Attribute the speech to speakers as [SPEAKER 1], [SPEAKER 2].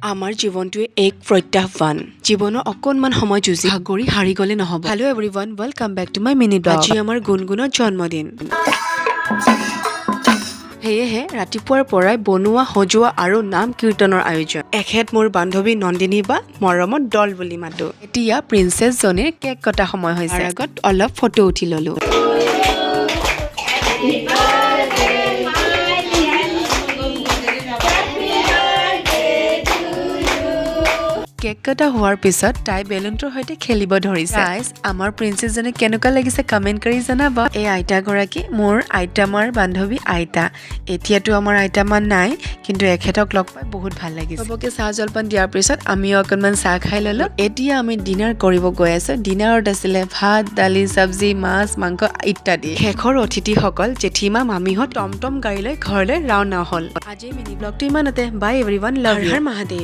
[SPEAKER 1] আমাৰ জীৱনটোৱে এক প্ৰত্যাহ্বান জীৱনৰ অকণমান সময় যুঁজি ভাগৰি হাৰি গ'লে নহ'ব hello' everyone welcome back to my mini blog আজি আমাৰ গুণগুণৰ জন্মদিন সেয়েহে ৰাতিপুৱাৰ পৰাই বনোৱা সজোৱা আৰু নাম কীৰ্তনৰ আয়োজন এখেত মোৰ বান্ধৱী নন্দিনী বা মৰমত দল বুলি মাতো এতিয়া প্ৰিন্সেছ জনীৰ কেক কটা সময় হৈছে আগত অলপ ফটো উঠি ল'লো কেক কটা হোৱাৰ পিছত তাই বেলুনটোৰ সৈতে খেলিব ধৰিছে গাইজ আমাৰ প্ৰিন্সেছজনী কেনেকুৱা লাগিছে কমেণ্ট কৰি জনাব এই আইতাগৰাকী মোৰ আইতামাৰ বান্ধৱী আইতা এতিয়াতো আমাৰ আইতামা নাই কিন্তু এখেতক লগ পাই বহুত ভাল লাগিছে চবকে চাহ জলপান দিয়াৰ পিছত আমিও অকণমান চাহ খাই ল'লো এতিয়া আমি ডিনাৰ কৰিব গৈ আছো ডিনাৰত আছিলে ভাত দালি চব্জি মাছ মাংস ইত্যাদি শেষৰ অতিথিসকল জেঠীমা মামীহঁত টমটম গাড়ী লৈ ঘৰলৈ ৰাওনা হ'ল আজি মিনি ব্লগটো ইমানতে বাই এভৰিৱান লাভ ইউ মহাদেৱ